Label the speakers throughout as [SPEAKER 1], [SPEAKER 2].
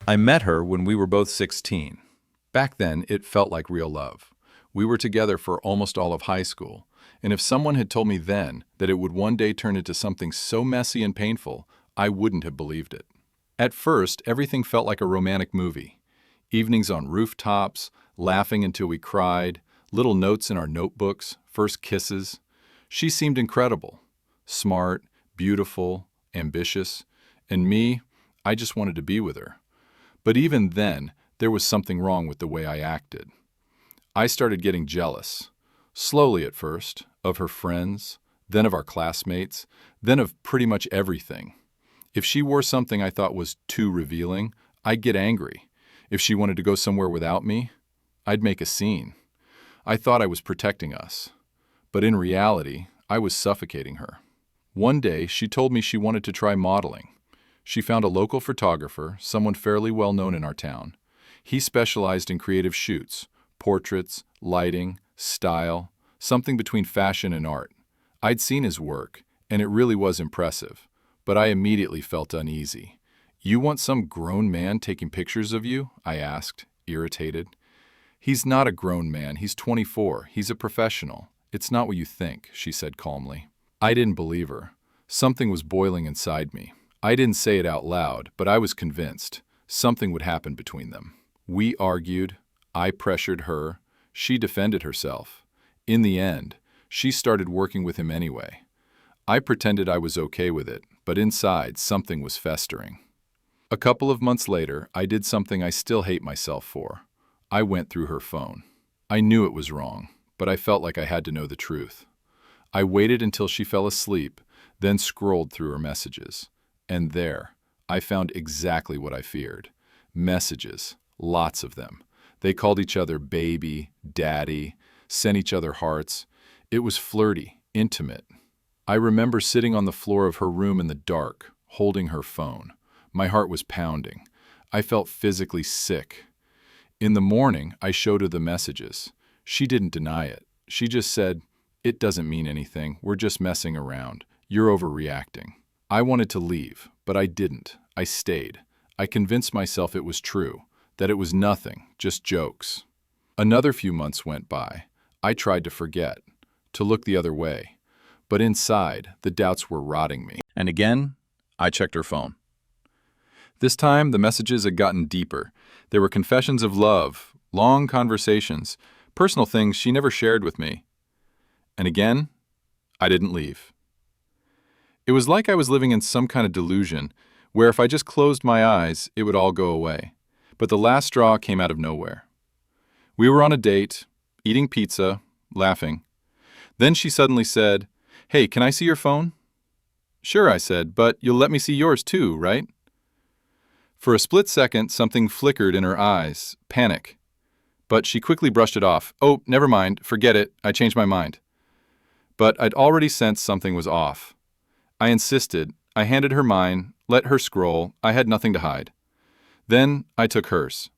[SPEAKER 1] I met her when we were both 16. Back then, it felt like real love. We were together for almost all of high school, and if someone had told me then that it would one day turn into something so messy and painful, I wouldn't have believed it. At first, everything felt like a romantic movie. Evenings on rooftops, laughing until we cried, little notes in our notebooks, first kisses. She seemed incredible. Smart, beautiful, ambitious. And me, I just wanted to be with her. But even then, there was something wrong with the way I acted. I started getting jealous. Slowly at first, of her friends, then of our classmates, then of pretty much everything. If she wore something I thought was too revealing, I'd get angry. If she wanted to go somewhere without me, I'd make a scene. I thought I was protecting us. But in reality, I was suffocating her. One day, she told me she wanted to try modeling. She found a local photographer, someone fairly well known in our town. He specialized in creative shoots, portraits, lighting, style, something between fashion and art. I'd seen his work, and it really was impressive, but I immediately felt uneasy. "You want some grown man taking pictures of you?" I asked, irritated. "He's not a grown man, he's 24, he's a professional. It's not what you think," she said calmly. I didn't believe her. Something was boiling inside me. I didn't say it out loud, but I was convinced something would happen between them. We argued, I pressured her, she defended herself. In the end, she started working with him anyway. I pretended I was okay with it, but inside something was festering. A couple of months later, I did something I still hate myself for. I went through her phone. I knew it was wrong, but I felt like I had to know the truth. I waited until she fell asleep, then scrolled through her messages. And there, I found exactly what I feared. Messages, lots of them. They called each other baby, daddy, sent each other hearts. It was flirty, intimate. I remember sitting on the floor of her room in the dark, holding her phone. My heart was pounding. I felt physically sick. In the morning, I showed her the messages. She didn't deny it. She just said, "It doesn't mean anything. We're just messing around. You're overreacting." I wanted to leave, but I didn't. I stayed. I convinced myself it was true, that it was nothing, just jokes. Another few months went by. I tried to forget, to look the other way. But inside, the doubts were rotting me. And again, I checked her phone. This time, the messages had gotten deeper. There were confessions of love, long conversations, personal things she never shared with me. And again, I didn't leave. It was like I was living in some kind of delusion, where if I just closed my eyes, it would all go away. But the last straw came out of nowhere. We were on a date, eating pizza, laughing. Then she suddenly said, "Hey, can I see your phone?" "Sure," I said, "but you'll let me see yours too, right?" For a split second, something flickered in her eyes, panic. But she quickly brushed it off. "Oh, never mind, forget it, I changed my mind." But I'd already sensed something was off. I insisted. I handed her mine, let her scroll. I had nothing to hide. Then I took hers.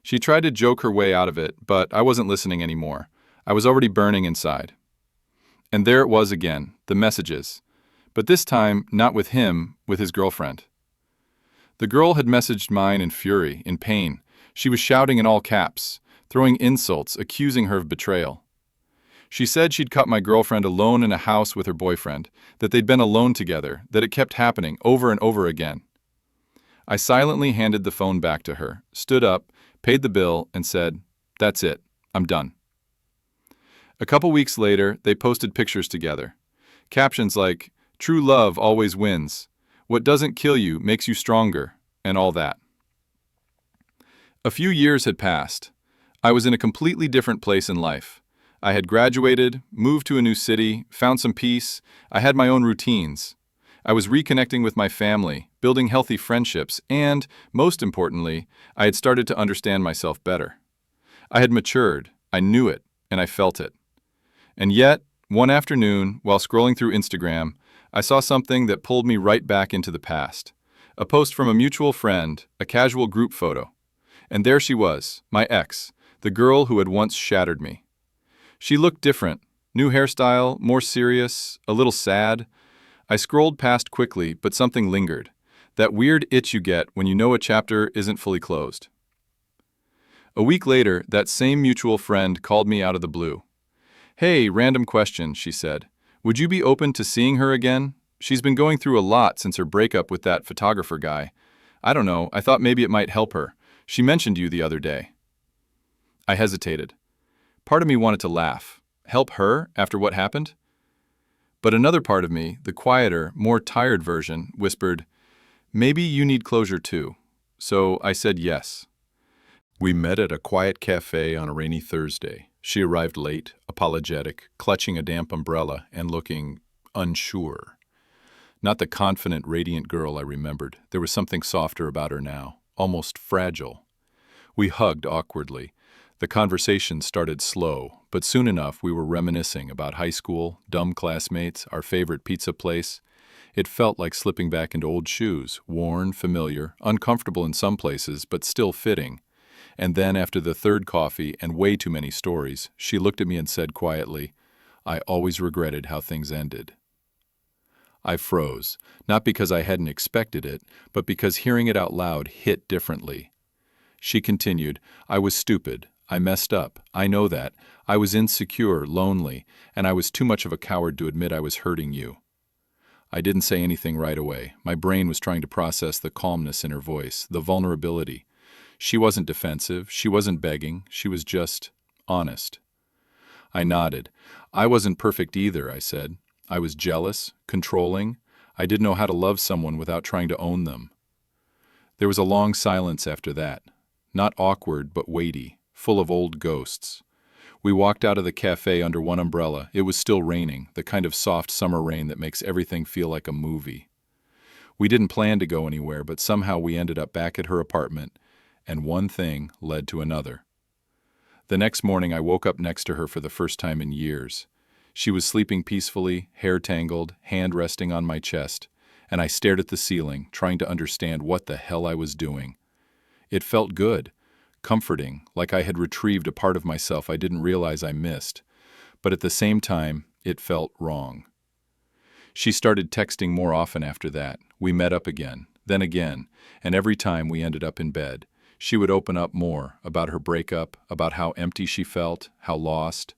[SPEAKER 1] She tried to joke her way out of it, but I wasn't listening anymore. I was already burning inside. And there it was again, the messages. But this time, not with him, with his girlfriend. The girl had messaged mine in fury, in pain. She was shouting in all caps, throwing insults, accusing her of betrayal. She said she'd caught my girlfriend alone in a house with her boyfriend, that they'd been alone together, that it kept happening over and over again. I silently handed the phone back to her, stood up, paid the bill, and said, "That's it. I'm done." A couple weeks later, they posted pictures together. Captions like, "True love always wins. What doesn't kill you makes you stronger," and all that. A few years had passed. I was in a completely different place in life. I had graduated, moved to a new city, found some peace. I had my own routines. I was reconnecting with my family, building healthy friendships, and, most importantly, I had started to understand myself better. I had matured, I knew it, and I felt it. And yet, one afternoon, while scrolling through Instagram, I saw something that pulled me right back into the past. A post from a mutual friend, a casual group photo. And there she was, my ex, the girl who had once shattered me. She looked different, new hairstyle, more serious, a little sad. I scrolled past quickly, but something lingered. That weird itch you get when you know a chapter isn't fully closed. A week later, that same mutual friend called me out of the blue. "Hey, random question," she said. "Would you be open to seeing her again? She's been going through a lot since her breakup with that photographer guy. I don't know, I thought maybe it might help her. She mentioned you the other day." I hesitated. Part of me wanted to laugh. Help her after what happened? But another part of me, the quieter, more tired version, whispered, "Maybe you need closure too." So I said yes. We met at a quiet cafe on a rainy Thursday. She arrived late, apologetic, clutching a damp umbrella and looking unsure. Not the confident, radiant girl I remembered. There was something softer about her now, almost fragile. We hugged awkwardly. The conversation started slow, but soon enough we were reminiscing about high school, dumb classmates, our favorite pizza place. It felt like slipping back into old shoes, worn, familiar, uncomfortable in some places, but still fitting. And then, after the third coffee and way too many stories, she looked at me and said quietly, "I always regretted how things ended." I froze, not because I hadn't expected it, but because hearing it out loud hit differently. She continued, "I was stupid. I messed up. I know that. I was insecure, lonely, and I was too much of a coward to admit I was hurting you." I didn't say anything right away. My brain was trying to process the calmness in her voice, the vulnerability. She wasn't defensive. She wasn't begging. She was just honest. I nodded. "I wasn't perfect either," I said. "I was jealous, controlling. I didn't know how to love someone without trying to own them." There was a long silence after that. Not awkward, but weighty, full of old ghosts. We walked out of the cafe under one umbrella. It was still raining, the kind of soft summer rain that makes everything feel like a movie. We didn't plan to go anywhere, but somehow we ended up back at her apartment, and one thing led to another. The next morning I woke up next to her for the first time in years. She was sleeping peacefully, hair tangled, hand resting on my chest, and I stared at the ceiling, trying to understand what the hell I was doing. It felt good, comforting, like I had retrieved a part of myself I didn't realize I missed, but at the same time, it felt wrong. She started texting more often after that. We met up again, and every time we ended up in bed. She would open up more about her breakup, about how empty she felt, how lost,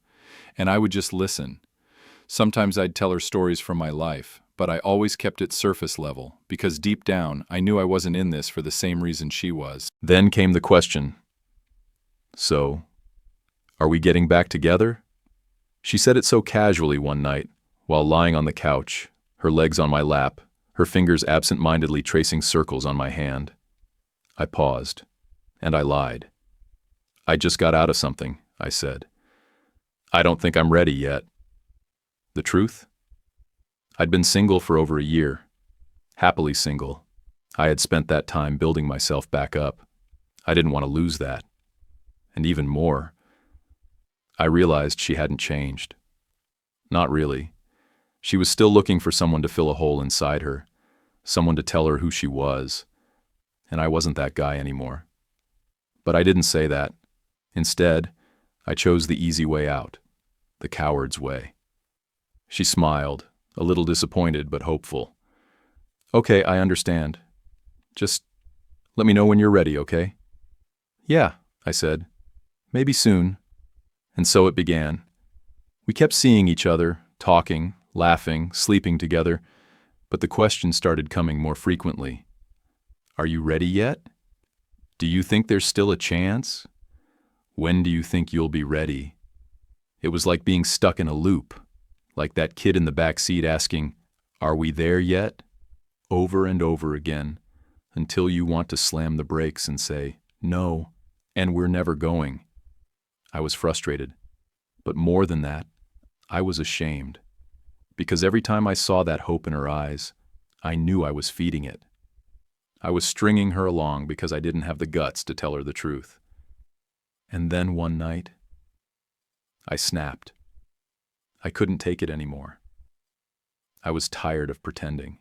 [SPEAKER 1] and I would just listen. Sometimes I'd tell her stories from my life, but I always kept it surface level, because deep down I knew I wasn't in this for the same reason she was. Then came the question, "So, are we getting back together?" She said it so casually one night, while lying on the couch, her legs on my lap, her fingers absent-mindedly tracing circles on my hand. I paused, and I lied. "I just got out of something," I said. "I don't think I'm ready yet." The truth? I'd been single for over a year. Happily single. I had spent that time building myself back up. I didn't want to lose that. And even more, I realized she hadn't changed. Not really. She was still looking for someone to fill a hole inside her, someone to tell her who she was, and I wasn't that guy anymore. But I didn't say that. Instead, I chose the easy way out, the coward's way. She smiled, a little disappointed but hopeful. "Okay, I understand. Just let me know when you're ready, okay?" "Yeah," I said. "Maybe soon." And so it began. We kept seeing each other, talking, laughing, sleeping together, but the questions started coming more frequently. "Are you ready yet? Do you think there's still a chance? When do you think you'll be ready?" It was like being stuck in a loop, like that kid in the back seat asking, "Are we there yet?" over and over again, until you want to slam the brakes and say, "No, and we're never going." I was frustrated, but more than that, I was ashamed, because every time I saw that hope in her eyes, I knew I was feeding it. I was stringing her along because I didn't have the guts to tell her the truth. And then one night, I snapped. I couldn't take it anymore. I was tired of pretending,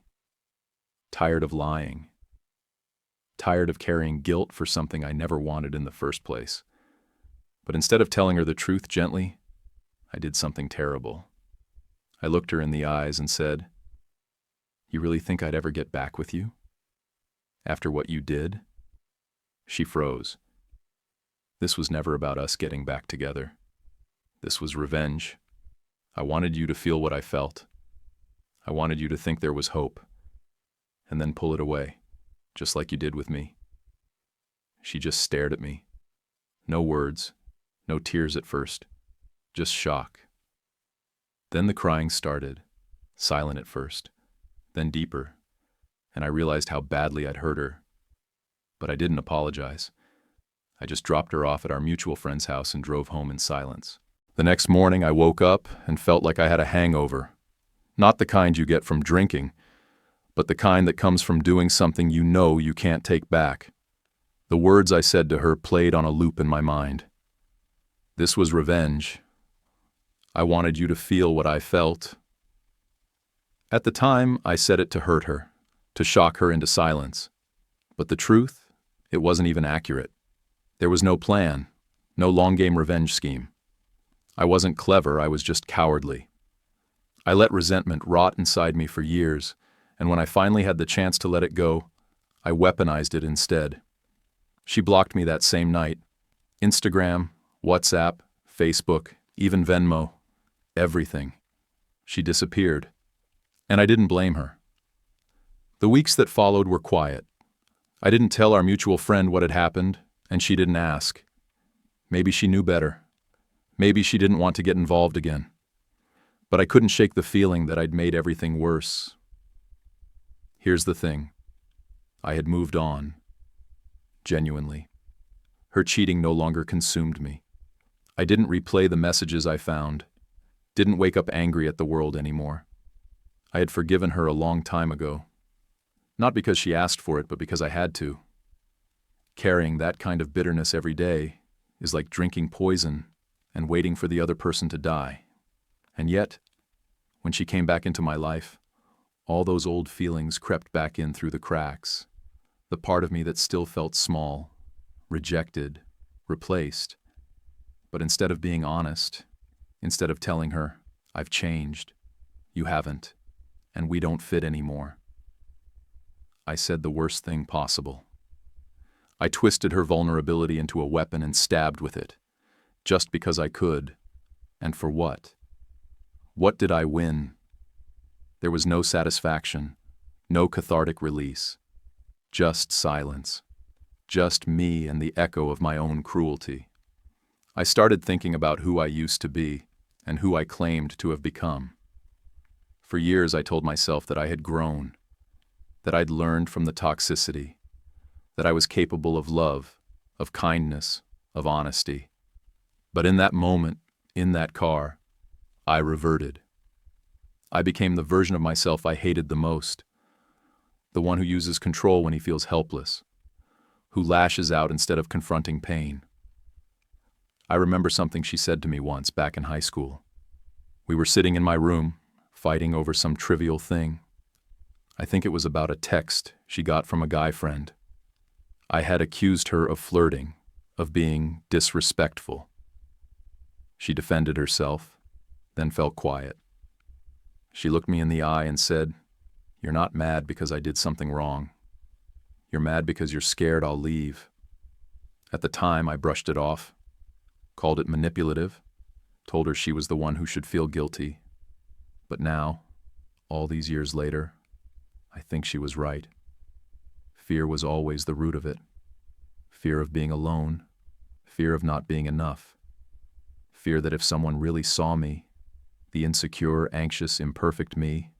[SPEAKER 1] tired of lying, tired of carrying guilt for something I never wanted in the first place. But instead of telling her the truth gently, I did something terrible. I looked her in the eyes and said, "You really think I'd ever get back with you?" After what you did? She froze. This was never about us getting back together. This was revenge. I wanted you to feel what I felt. I wanted you to think there was hope, and then pull it away, just like you did with me. She just stared at me. No words, no tears at first, just shock. Then the crying started, silent at first, then deeper, and I realized how badly I'd hurt her. But I didn't apologize. I just dropped her off at our mutual friend's house and drove home in silence. The next morning I woke up and felt like I had a hangover. Not the kind you get from drinking, but the kind that comes from doing something you know you can't take back. The words I said to her played on a loop in my mind. This was revenge. I wanted you to feel what I felt. At the time, I said it to hurt her, to shock her into silence. But the truth, it wasn't even accurate. There was no plan, no long-game revenge scheme. I wasn't clever, I was just cowardly. I let resentment rot inside me for years, and when I finally had the chance to let it go, I weaponized it instead. She blocked me that same night. Instagram, WhatsApp, Facebook, even Venmo, everything. She disappeared. And I didn't blame her. The weeks that followed were quiet. I didn't tell our mutual friend what had happened, and she didn't ask. Maybe she knew better. Maybe she didn't want to get involved again. But I couldn't shake the feeling that I'd made everything worse. Here's the thing. I had moved on. Genuinely. Her cheating no longer consumed me. I didn't replay the messages I found. Didn't wake up angry at the world anymore. I had forgiven her a long time ago. Not because she asked for it, but because I had to. Carrying that kind of bitterness every day is like drinking poison and waiting for the other person to die. And yet, when she came back into my life, all those old feelings crept back in through the cracks. The part of me that still felt small, rejected, replaced. But instead of being honest, instead of telling her, I've changed, you haven't, and we don't fit anymore, I said the worst thing possible. I twisted her vulnerability into a weapon and stabbed with it. Just because I could. And for what? What did I win? There was no satisfaction, no cathartic release. Just silence. Just me and the echo of my own cruelty. I started thinking about who I used to be and who I claimed to have become. For years I told myself that I had grown, that I'd learned from the toxicity, that I was capable of love, of kindness, of honesty. But in that moment, in that car, I reverted. I became the version of myself I hated the most, the one who uses control when he feels helpless, who lashes out instead of confronting pain. I remember something she said to me once back in high school. We were sitting in my room, fighting over some trivial thing. I think it was about a text she got from a guy friend. I had accused her of flirting, of being disrespectful. She defended herself, then fell quiet. She looked me in the eye and said, "You're not mad because I did something wrong. You're mad because you're scared I'll leave." At the time, I brushed it off, called it manipulative, told her she was the one who should feel guilty. But now, all these years later, I think she was right. Fear was always the root of it. Fear of being alone, fear of not being enough. Fear that if someone really saw me, the insecure, anxious, imperfect me,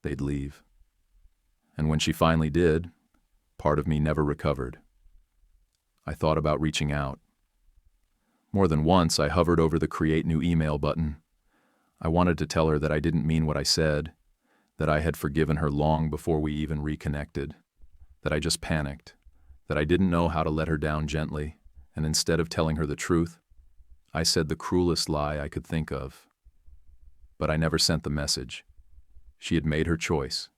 [SPEAKER 1] they'd leave. And when she finally did, part of me never recovered. I thought about reaching out. More than once, I hovered over the Create New Email button. I wanted to tell her that I didn't mean what I said, that I had forgiven her long before we even reconnected, that I just panicked, that I didn't know how to let her down gently, and instead of telling her the truth, I said the cruelest lie I could think of. But I never sent the message. She had made her choice.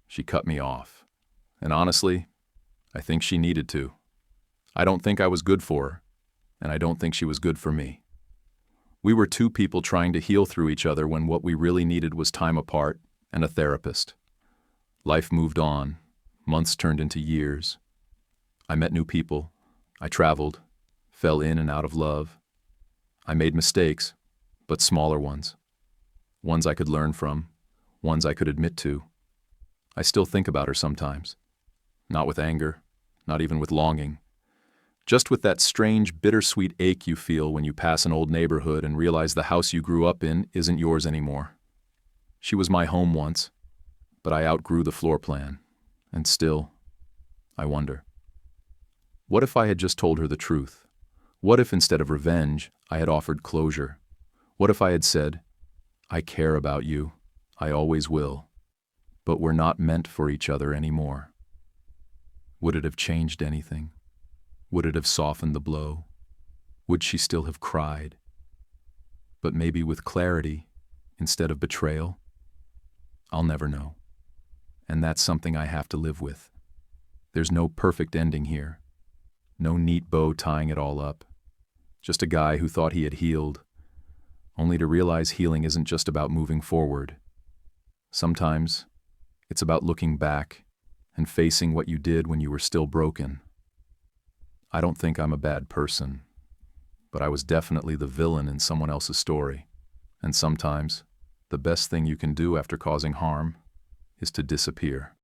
[SPEAKER 1] She cut me off. And honestly, I think she needed to. I don't think I was good for her, and I don't think she was good for me. We were two people trying to heal through each other when what we really needed was time apart and a therapist. Life moved on,
[SPEAKER 2] Months turned into years. I met new people. I traveled, fell in and out of love. I made mistakes, but smaller ones. Ones I could learn from, ones I could admit to. I still think about her sometimes. Not with anger, not even with longing. Just with that strange, bittersweet ache you feel when you pass an old neighborhood and realize the house you grew up in isn't yours anymore. She was my home once, but I outgrew the floor plan. And still, I wonder. What if I had just told her the truth? What if instead of revenge, I had offered closure? What if I had said, I care about you, I always will, but we're not meant for each other anymore? Would it have changed anything? Would it have softened the blow? Would she still have cried? But maybe with clarity instead of betrayal? I'll never know. And that's something I have to live with. There's no perfect ending here. No neat bow tying it all up. Just a guy who thought he had healed, only to realize healing isn't just about moving forward. Sometimes it's about looking back and facing what you did when you were still broken. I don't think I'm a bad person, but I was definitely the villain in someone else's story. And sometimes, the best thing you can do after causing harm is to disappear.